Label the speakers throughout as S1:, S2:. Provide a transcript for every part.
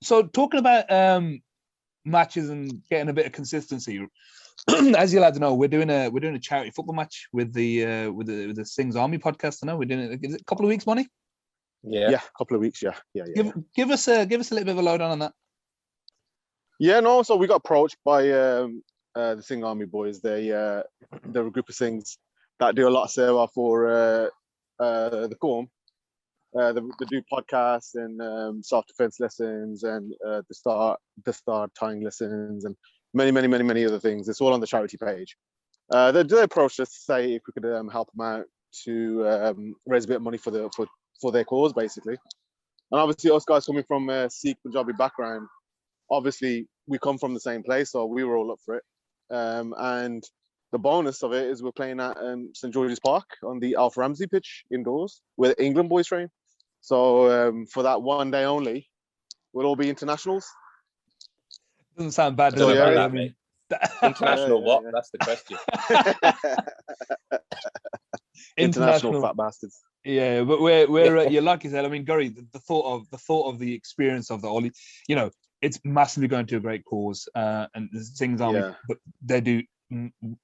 S1: So talking about matches and getting a bit of consistency, as you lads know, we're doing a charity football match with the Singh Army Podcast. I know we're doing it. Is it a couple of weeks, Money?
S2: Yeah, a couple of weeks. Yeah.
S1: Give us a little bit of a lowdown on that.
S2: Yeah, no. So we got approached by the Singh Army boys. They're a group of Singhs that do a lot of seva for the Qawm. They do podcasts and self-defense lessons and the start tying lessons and many other things. It's all on the charity page. They approached us to say if we could help them out to raise a bit of money for their cause, basically. And obviously, us guys coming from a Sikh Punjabi background, obviously we come from the same place, so we were all up for it. And the bonus of it is we're playing at St George's Park on the Alf Ramsey pitch indoors, where the England boys train. So for that one day only, we'll all be internationals.
S1: Doesn't sound bad, does
S2: So,
S1: it?
S2: yeah,
S3: I mean, international what?
S2: Yeah.
S3: That's the question.
S2: International fat bastards.
S1: Yeah, but we're yeah, like you said. I mean, Guri, the thought of the experience of the Ollie, it's massively going to a great cause. And there's things on me, but they do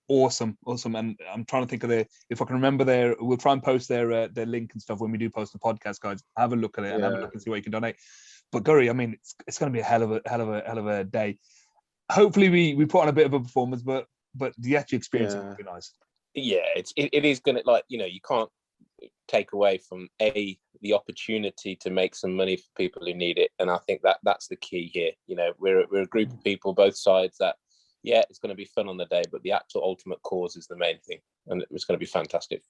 S1: awesome. And I'm trying to think of if I can remember we'll try and post their link and stuff when we do post the podcast, guys. Have a look at it and have a look and see what you can donate. But Guri, I mean, it's going to be a hell of a day. Hopefully we put on a bit of a performance, but the actual experience will be nice.
S3: Yeah, it is going to, you can't take away from the opportunity to make some money for people who need it, and I think that's the key here. We're a group of people, both sides, that it's going to be fun on the day, but the actual ultimate cause is the main thing, and it's going to be fantastic.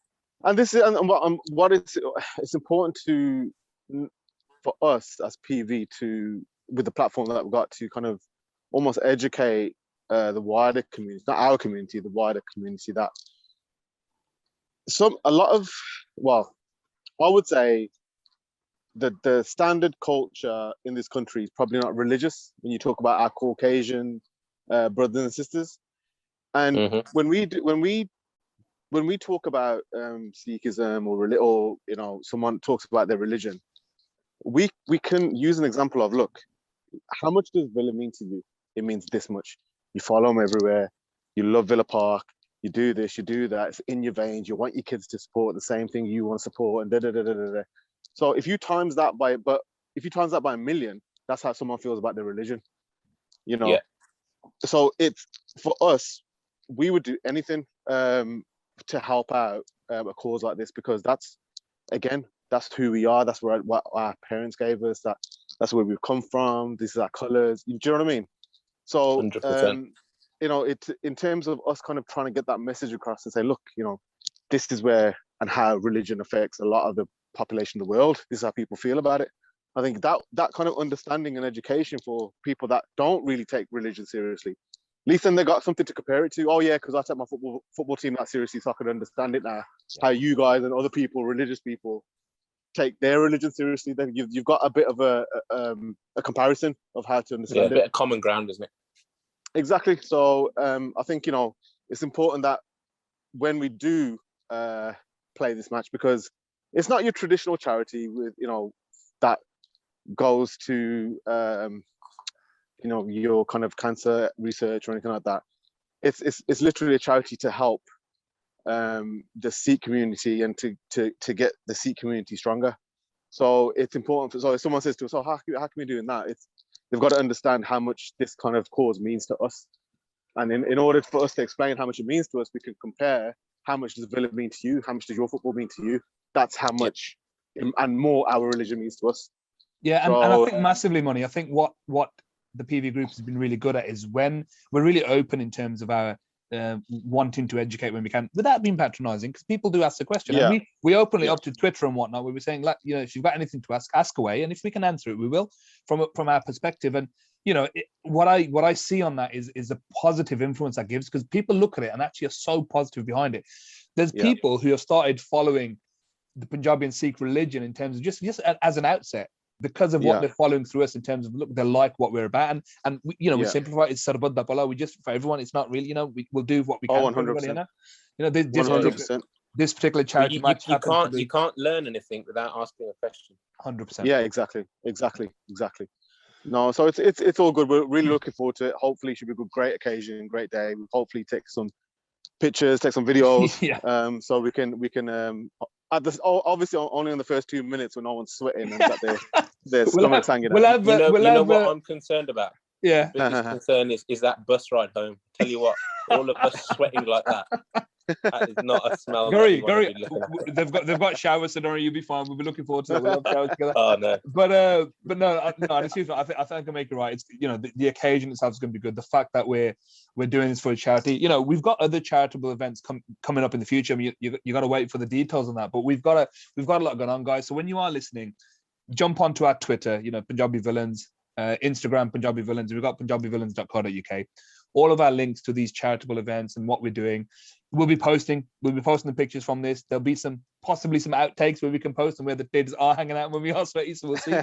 S3: And this is what it's important for us as PV with the platform that we've got, to kind of almost educate the wider community, not our community, the wider community, that I would say that the standard culture in this country is probably not religious when you talk about our Caucasian brothers and sisters. And when we talk about Sikhism or someone talks about their religion, we can use an example of, look, how much does Villa mean to you? It means this much. You follow them everywhere. You love Villa Park. You do this, you do that. It's in your veins. You want your kids to support the same thing you want to support, and da. So if you times that by a million, that's how someone feels about their religion. Yeah. So it's, for us, we would do anything to help out a cause like this, because that's who we are. That's what our parents gave us. That's where we've come from. This is our colours. Do you know what I mean? So 100%. It's in terms of us kind of trying to get that message across and say, look, this is where and how religion affects a lot of the population of the world. This is how people feel about it. I think that kind of understanding and education for people that don't really take religion seriously, at least then they got something to compare it to. Oh yeah, because I take my football team that seriously, so I can understand it now. Yeah. How you guys and other people, religious people, take their religion seriously. Then you've got a bit of a comparison of how to understand it. A bit of common ground, isn't it?
S2: Exactly. So I think it's important that when we do play this match, because it's not your traditional charity with that goes to your kind of cancer research or anything like that. It's literally a charity to help the Sikh community and to get the Sikh community stronger. So it's important. So if someone says to us, "Oh, how can we do that?" They've got to understand how much this kind of cause means to us. And in order for us to explain how much it means to us, we can compare how much does Villa mean to you, how much does your football mean to you. That's how much and more our religion means to us.
S1: Yeah, and I think massively, Money. I think what the PV group has been really good at is when we're really open in terms of our wanting to educate when we can, without being patronizing, because people do ask the question. Yeah. And we openly up to Twitter and whatnot, where we're saying, like, if you've got anything to ask away, and if we can answer it, we will from our perspective. And what I see on that is the positive influence that gives, because people look at it and actually are so positive behind it. There's people who have started following the Punjabi and Sikh religion in terms of just as an outset, because of what they're following through us in terms of, look, they like what we're about, and we simplify it. It's Sarabad Dapala. We just, for everyone, it's not really, we'll do what we can.
S2: 100%.
S1: This particular charity match.
S3: You can't learn anything without asking a question.
S1: 100%.
S2: Yeah, exactly.
S3: No, so it's all good. We're really looking forward to it. Hopefully, it should be a great occasion, great day. We'll hopefully take some pictures, take some videos.
S1: Yeah.
S3: So we can at this obviously only in the first 2 minutes when no one's sweating and got their stomachs hanging out.
S4: You know what I'm concerned about?
S1: Yeah.
S4: The biggest concern is that bus ride home. Tell you what, all of us sweating like that. That is not a smell.
S1: Guri, they've got showers, so don't worry, you'll be fine. We'll be looking forward to that. We'll have showers together.
S4: Oh no.
S1: But no, honestly, I think I can make it right. It's the occasion itself is going to be good. The fact that we're doing this for a charity. We've got other charitable events coming up in the future. I mean, you got to wait for the details on that. But we've got a lot going on, guys. So when you are listening, jump onto our Twitter. Punjabi Villans, Instagram Punjabi Villans. We've got punjabivillans.co.uk. All of our links to these charitable events and what we're doing. We'll be posting the pictures from this. There'll be possibly some outtakes where we can post them where the kids are hanging out when we are sweaty, so we'll see.